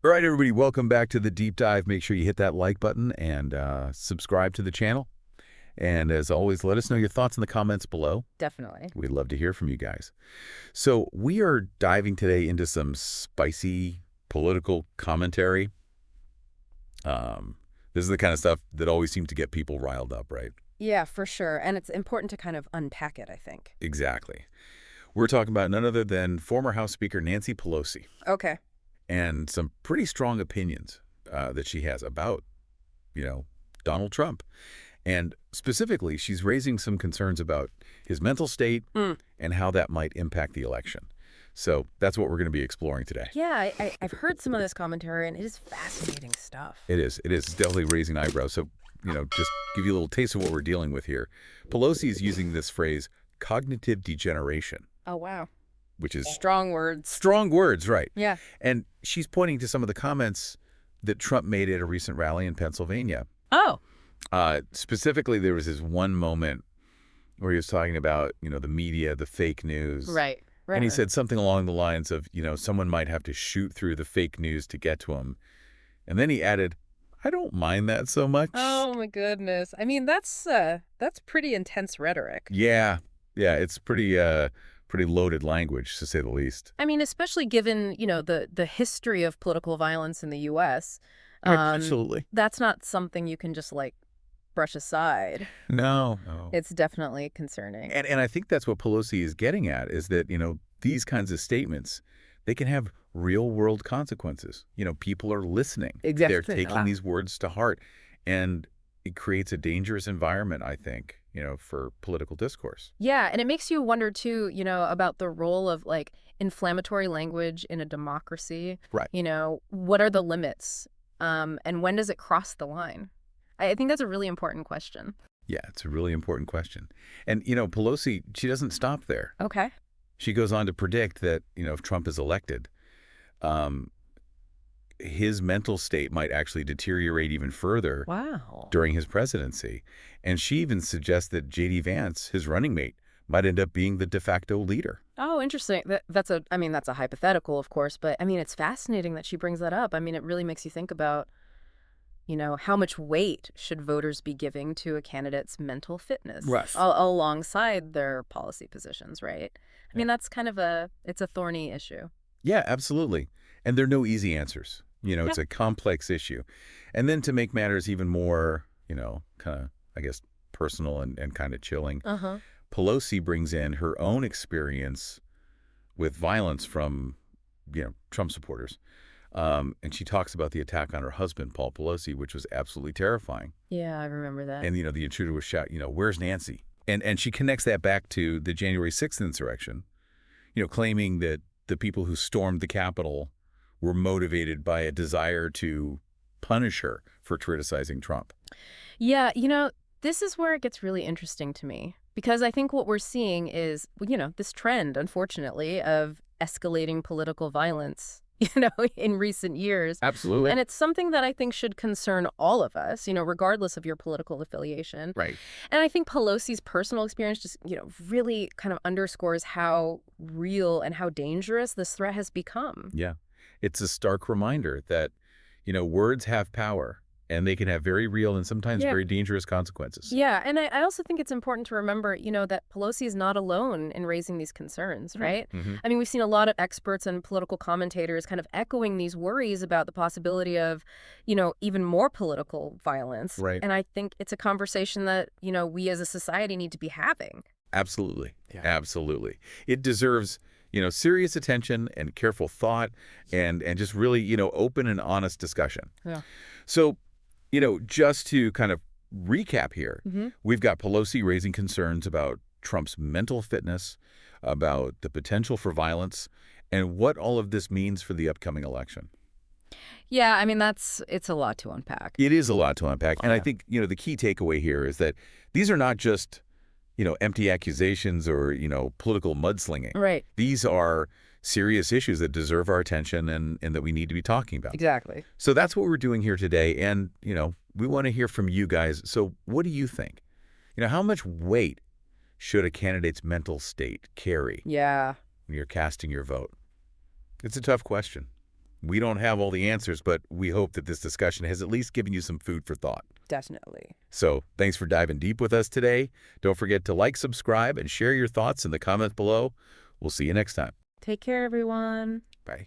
All right, everybody, welcome back to the deep dive. Make sure you hit that like button and subscribe to the channel. And as always, let us know your thoughts in the comments below. Definitely. We'd love to hear from you guys. So we are diving today into some spicy political commentary. This is the kind of stuff that always seems to get people riled up, right? Yeah, for sure. And it's important to kind of unpack it, I think. Exactly. We're talking about none other than former House Speaker Nancy Pelosi Okay. and some pretty strong opinions that she has about, Donald Trump. And specifically, she's raising some concerns about his mental state and how that might impact the election. So that's what we're going to be exploring today. Yeah, I've heard some of this commentary, and it is fascinating stuff. It is. It is. It's definitely raising eyebrows. So, just give you a little taste of what we're dealing with here. Pelosi is using this phrase, cognitive degeneration. Oh, wow. Which is strong words. Strong words, right. Yeah. And she's pointing to some of the comments that Trump made at a recent rally in Pennsylvania. Oh. Specifically, there was this one moment where he was talking about, the media, the fake news. Right. And he said something along the lines of, someone might have to shoot through the fake news to get to him. And then he added, I don't mind that so much. Oh, my goodness. I mean, that's pretty intense rhetoric. Yeah. Yeah, it's pretty loaded language, to say the least. I mean, especially given, the history of political violence in the U.S. Absolutely. That's not something you can just, brush aside. No. It's definitely concerning. And I think that's what Pelosi is getting at, is that, these kinds of statements, they can have real-world consequences. People are listening. Exactly. They're taking these words to heart. And it creates a dangerous environment, I think, for political discourse. Yeah, and it makes you wonder, too, about the role of, inflammatory language in a democracy. Right. What are the limits? And when does it cross the line? I think that's a really important question. Yeah, it's a really important question. And, Pelosi, she doesn't stop there. Okay. She goes on to predict that, if Trump is elected, his mental state might actually deteriorate even further. Wow. During his presidency. And she even suggests that J.D. Vance, his running mate, might end up being the de facto leader. Oh, interesting. That's a hypothetical, of course, but it's fascinating that she brings that up. It really makes you think about, how much weight should voters be giving to a candidate's mental fitness alongside their policy positions, right? That's kind of it's a thorny issue. Yeah, absolutely. And there are no easy answers. It's a complex issue. And then to make matters even more, kind of, I guess, personal and kind of chilling, Pelosi brings in her own experience with violence from, Trump supporters. And she talks about the attack on her husband, Paul Pelosi, which was absolutely terrifying. Yeah, I remember that. And, the intruder was shot, where's Nancy? And she connects that back to the January 6th insurrection, claiming that the people who stormed the Capitol were motivated by a desire to punish her for criticizing Trump. Yeah, this is where it gets really interesting to me, because I think what we're seeing is, this trend, unfortunately, of escalating political violence, in recent years. Absolutely. And it's something that I think should concern all of us, regardless of your political affiliation. Right. And I think Pelosi's personal experience just, really kind of underscores how real and how dangerous this threat has become. Yeah. It's a stark reminder that, words have power. And they can have very real and sometimes very dangerous consequences. Yeah, and I also think it's important to remember, that Pelosi is not alone in raising these concerns, right? Mm-hmm. We've seen a lot of experts and political commentators kind of echoing these worries about the possibility of, even more political violence. Right. And I think it's a conversation that, we as a society need to be having. Absolutely. Yeah. Absolutely. It deserves, serious attention and careful thought and just really, open and honest discussion. Yeah. So, just to kind of recap here, we've got Pelosi raising concerns about Trump's mental fitness, about the potential for violence, and what all of this means for the upcoming election. Yeah, it's a lot to unpack. It is a lot to unpack. And I think, the key takeaway here is that these are not just, empty accusations or, political mudslinging. Right. These are serious issues that deserve our attention and that we need to be talking about. Exactly. So that's what we're doing here today. And, we want to hear from you guys. So what do you think? How much weight should a candidate's mental state carry when you're casting your vote? It's a tough question. We don't have all the answers, but we hope that this discussion has at least given you some food for thought. Definitely. So thanks for diving deep with us today. Don't forget to like, subscribe, and share your thoughts in the comments below. We'll see you next time. Take care, everyone. Bye.